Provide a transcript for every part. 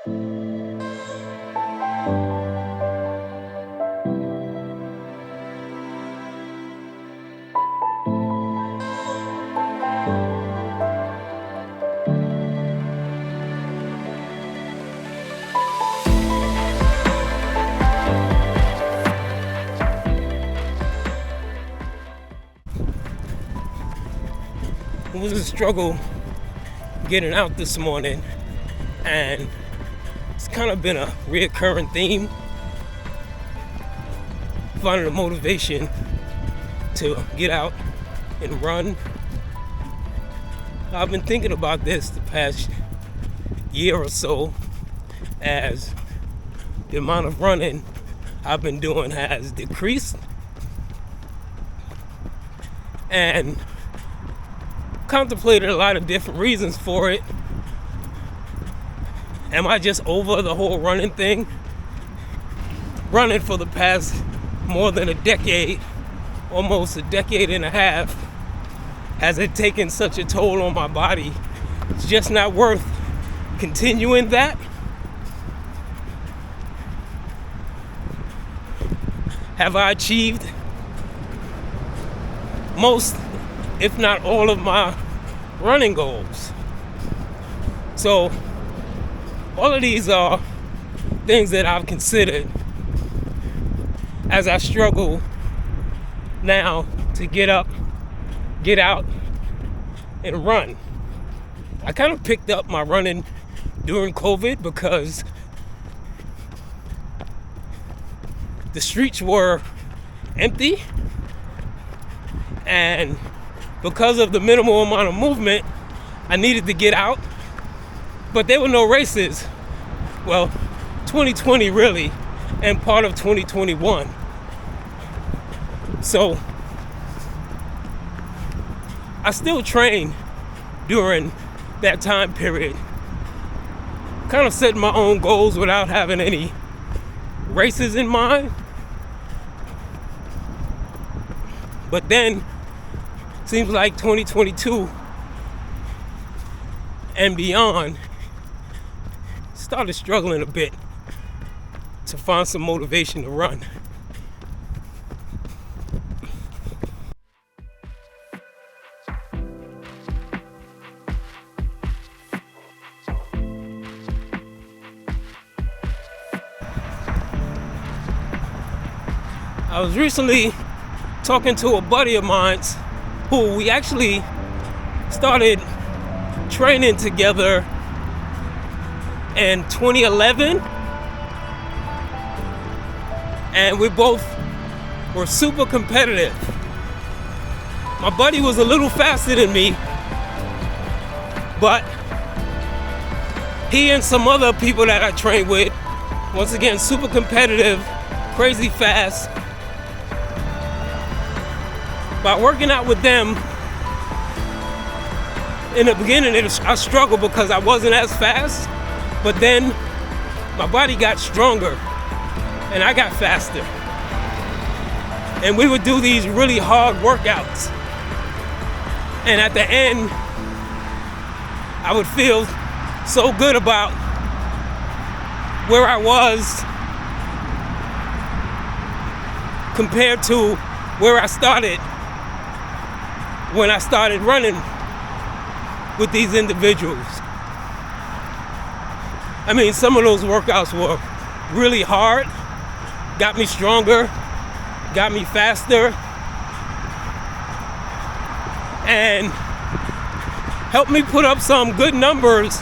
It was a struggle getting out this morning, and it's kind of been a reoccurring theme. Finding the motivation to get out and run. I've been thinking about this the past year or so, as the amount of running I've been doing has decreased, and contemplated a lot of different reasons for it. Am I just over the whole running thing? Running for the past more than a decade, almost a decade and a half, has it taken such a toll on my body? It's just not worth continuing that. Have I achieved most, if not all, of my running goals? So all of these are things that I've considered as I struggle now to get up, get out, and run. I kind of picked up my running during COVID because the streets were empty, and because of the minimal amount of movement, I needed to get out. But there were no races. Well, 2020 really, and part of 2021. So I still train during that time period, kind of setting my own goals without having any races in mind. But then seems like 2022 and beyond started struggling a bit to find some motivation to run. I was recently talking to a buddy of mine who we actually started training together in 2011, and we both were super competitive. My buddy was a little faster than me, but he and some other people that I trained with, once again, super competitive, crazy fast. By working out with them, in the beginning I struggled because I wasn't as fast, but then my body got stronger and I got faster. And we would do these really hard workouts. And at the end, I would feel so good about where I was compared to where I started when I started running with these individuals. I mean, some of those workouts were really hard, got me stronger, got me faster, and helped me put up some good numbers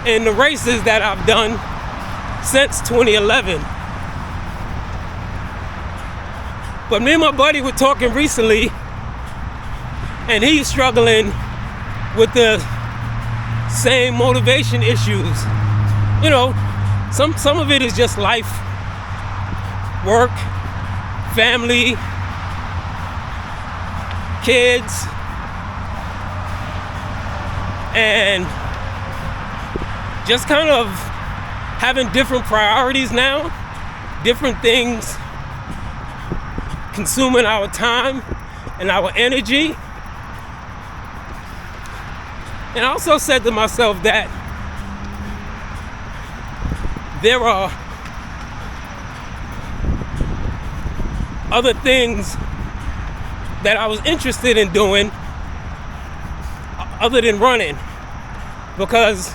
in the races that I've done since 2011. But me and my buddy were talking recently, and he's struggling with the same motivation issues. You know, some of it is just life, work, family, kids, and just kind of having different priorities now, different things consuming our time and our energy. And I also said to myself that there are other things that I was interested in doing other than running, because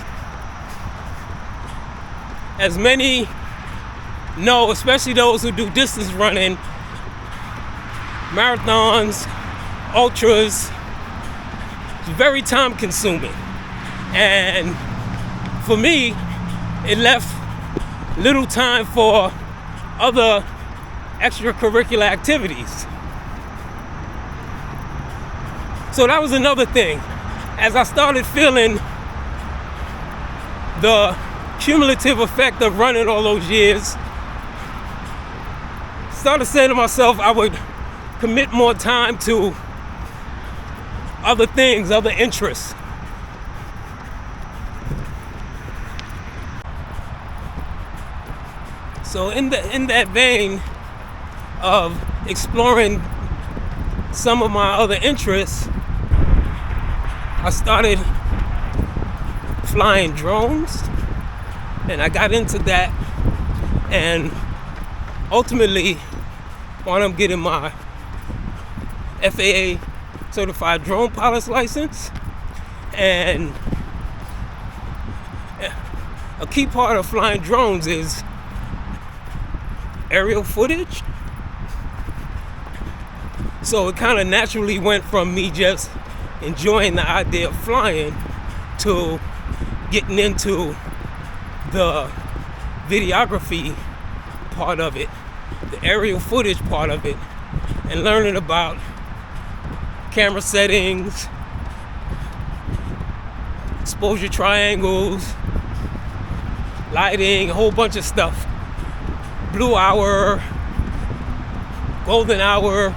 as many know, especially those who do distance running, marathons, ultras, it's very time consuming. And for me, it left little time for other extracurricular activities. So that was another thing. As I started feeling the cumulative effect of running all those years, started saying to myself I would commit more time to other things, other interests. So in that vein of exploring some of my other interests, I started flying drones, and I got into that, and ultimately wound up getting my FAA certified drone pilot's license. And a key part of flying drones is aerial footage. So it kind of naturally went from me just enjoying the idea of flying to getting into the videography part of it, the aerial footage part of it, and learning about camera settings, exposure triangles, lighting, a whole bunch of stuff. Blue hour, golden hour,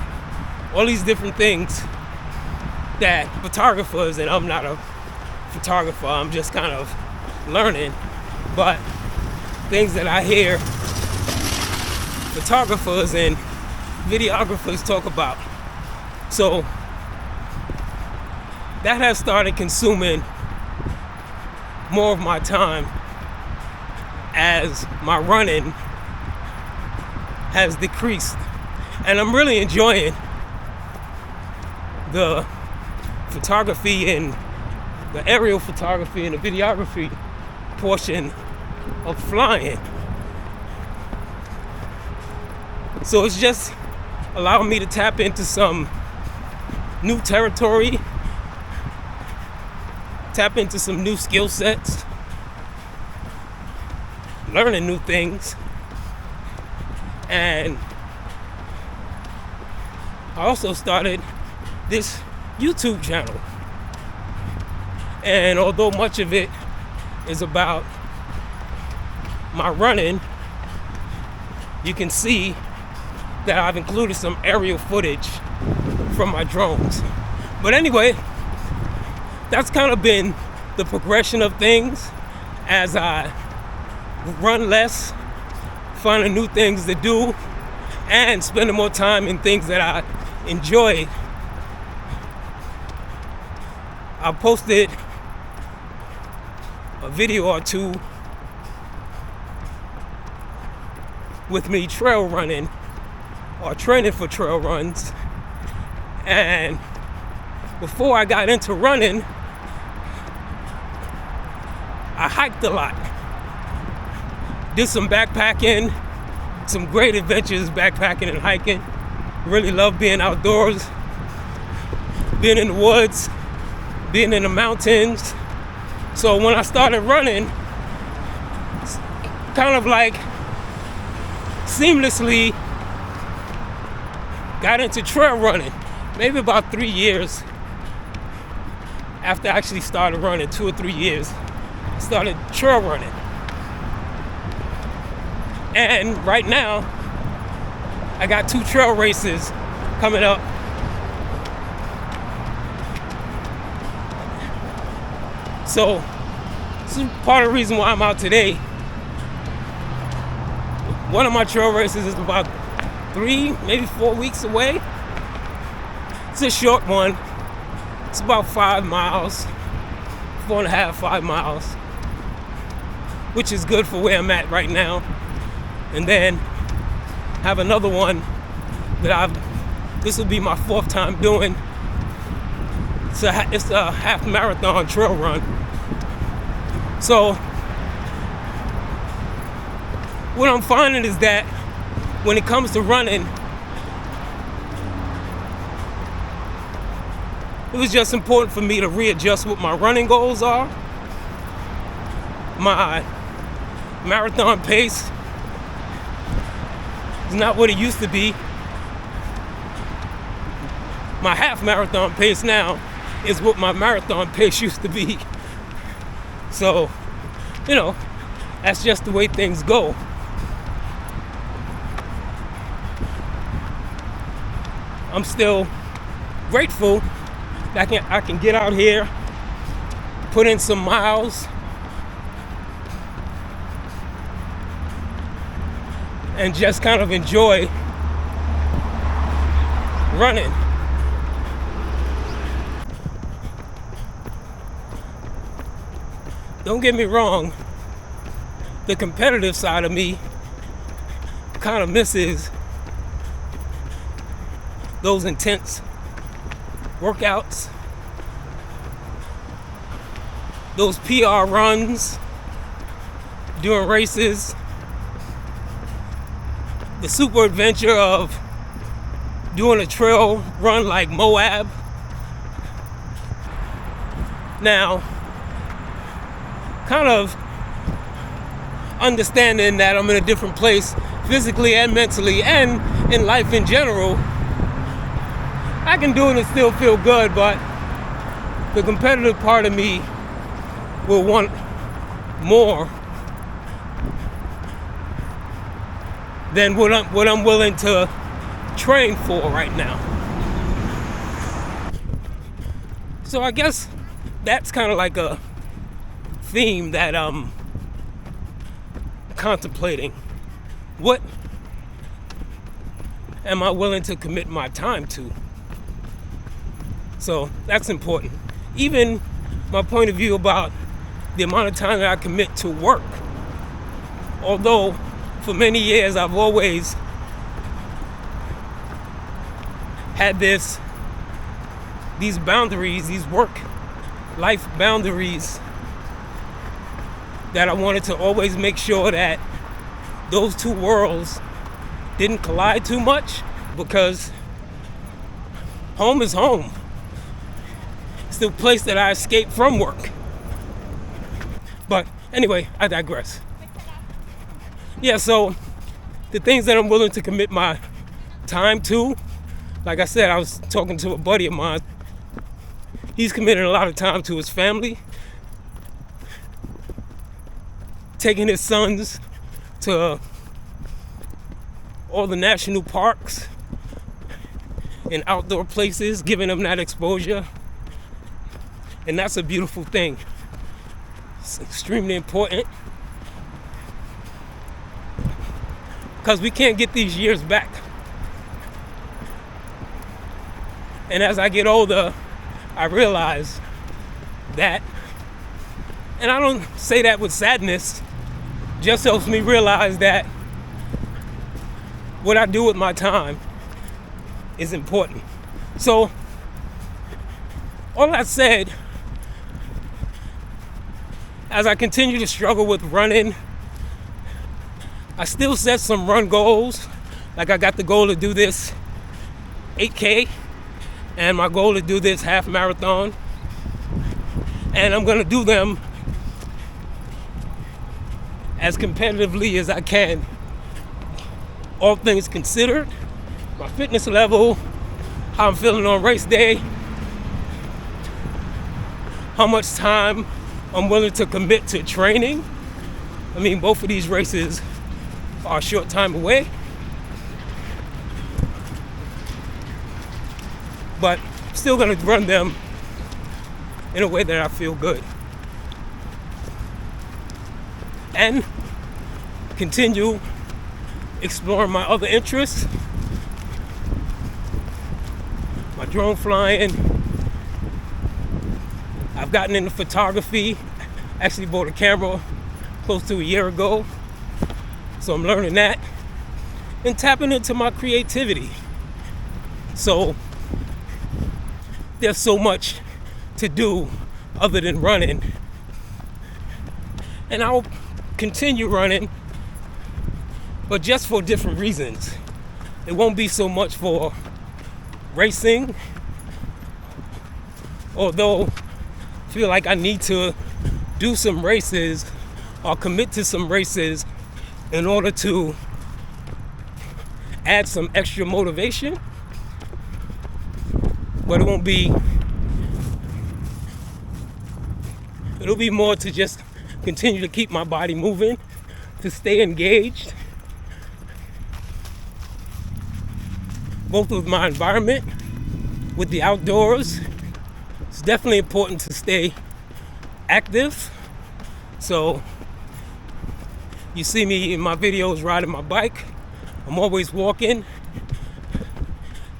all these different things that photographers, and I'm not a photographer, I'm just kind of learning, but things that I hear photographers and videographers talk about. So that has started consuming more of my time as my running has decreased. And I'm really enjoying the photography and the aerial photography and the videography portion of flying. So it's just allowing me to tap into some new territory, tap into some new skill sets, learning new things. And I also started this YouTube channel. And although much of it is about my running, you can see that I've included some aerial footage from my drones. But anyway, that's kind of been the progression of things as I run less, finding new things to do, and spending more time in things that I enjoy. I posted a video or two with me trail running or training for trail runs. And before I got into running, I hiked a lot. Did some backpacking, some great adventures backpacking and hiking. Really love being outdoors, being in the woods, being in the mountains. So when I started running, kind of like seamlessly got into trail running. Maybe about 3 years after I actually started running, 2 or 3 years, I started trail running. And right now, I got 2 trail races coming up. So this is part of the reason why I'm out today. One of my trail races is about 3, maybe 4 weeks away. It's a short one. It's about 5 miles, 4.5, 5 miles. which is good for where I'm at right now. And then have another one that this will be my 4th time doing. It's a half marathon trail run. So what I'm finding is that when it comes to running, it was just important for me to readjust what my running goals are. My marathon pace is not what it used to be. My half marathon pace now is what my marathon pace used to be. So, that's just the way things go. I'm still grateful that I can get out here, put in some miles, and just kind of enjoy running. Don't get me wrong, the competitive side of me kind of misses those intense workouts, those PR runs during races, the super adventure of doing a trail run like Moab. Now, kind of understanding that I'm in a different place physically and mentally and in life in general, I can do it and still feel good, but the competitive part of me will want more than what I'm willing to train for right now. So I guess that's kind of like a theme that I'm contemplating. What am I willing to commit my time to? So that's important. Even my point of view about the amount of time that I commit to work. Although for many years I've always had these boundaries, these work-life boundaries, that I wanted to always make sure that those two worlds didn't collide too much, because home is home. It's the place that I escape from work. But anyway, I digress. Yeah, so the things that I'm willing to commit my time to, like I said, I was talking to a buddy of mine. He's committed a lot of time to his family, taking his sons to all the national parks and outdoor places, giving them that exposure. And that's a beautiful thing. It's extremely important, because we can't get these years back. And as I get older, I realize that, and I don't say that with sadness, just helps me realize that what I do with my time is important. So, all that said, as I continue to struggle with running, I still set some run goals. Like I got the goal to do this 8K, and my goal to do this half marathon. And I'm gonna do them as competitively as I can. All things considered, my fitness level, how I'm feeling on race day, how much time I'm willing to commit to training. I mean, both of these races are a short time away, but still gonna run them in a way that I feel good. And continue exploring my other interests. My drone flying. I've gotten into photography. Actually bought a camera close to a year ago. So I'm learning that and tapping into my creativity. So there's so much to do other than running. And I'll continue running, but just for different reasons. It won't be so much for racing, although I feel like I need to do some races or commit to some races in order to add some extra motivation. But it'll be more to just continue to keep my body moving, to stay engaged, both with my environment, with the outdoors. It's definitely important to stay active. So you see me in my videos riding my bike. I'm always walking.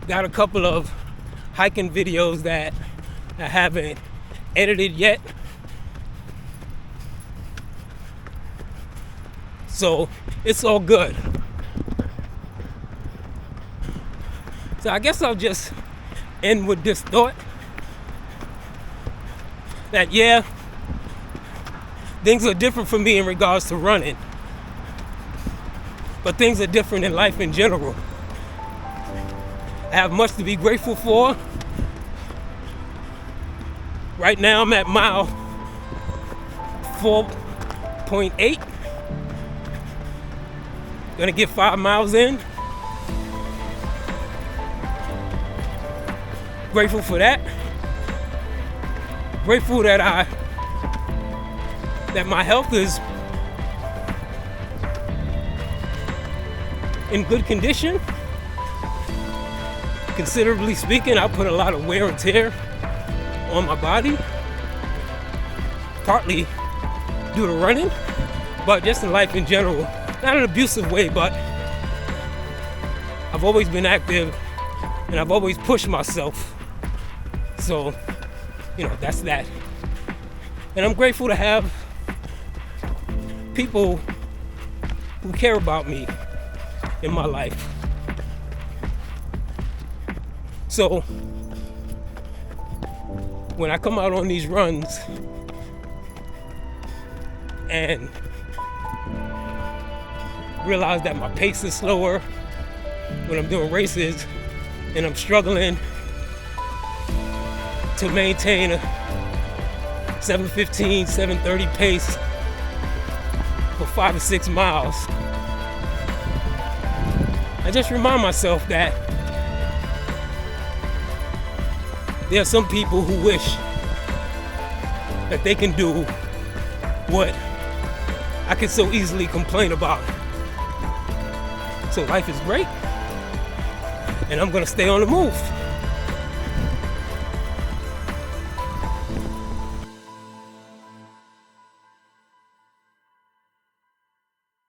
Got a couple of hiking videos that I haven't edited yet. So it's all good. So I guess I'll just end with this thought that yeah, things are different for me in regards to running, but things are different in life in general. I have much to be grateful for. Right now I'm at mile 4.8. Gonna get 5 miles in. Grateful for that. Grateful that my health is in good condition. Considerably speaking, I put a lot of wear and tear on my body, partly due to running, but just in life in general. Not in an abusive way, but I've always been active and I've always pushed myself. So, that's that. And I'm grateful to have people who care about me in my life. So, when I come out on these runs and realize that my pace is slower when I'm doing races and I'm struggling to maintain a 7:15, 7:30 pace for 5 to 6 miles. I just remind myself that there are some people who wish that they can do what I can so easily complain about. So life is great, and I'm gonna stay on the move.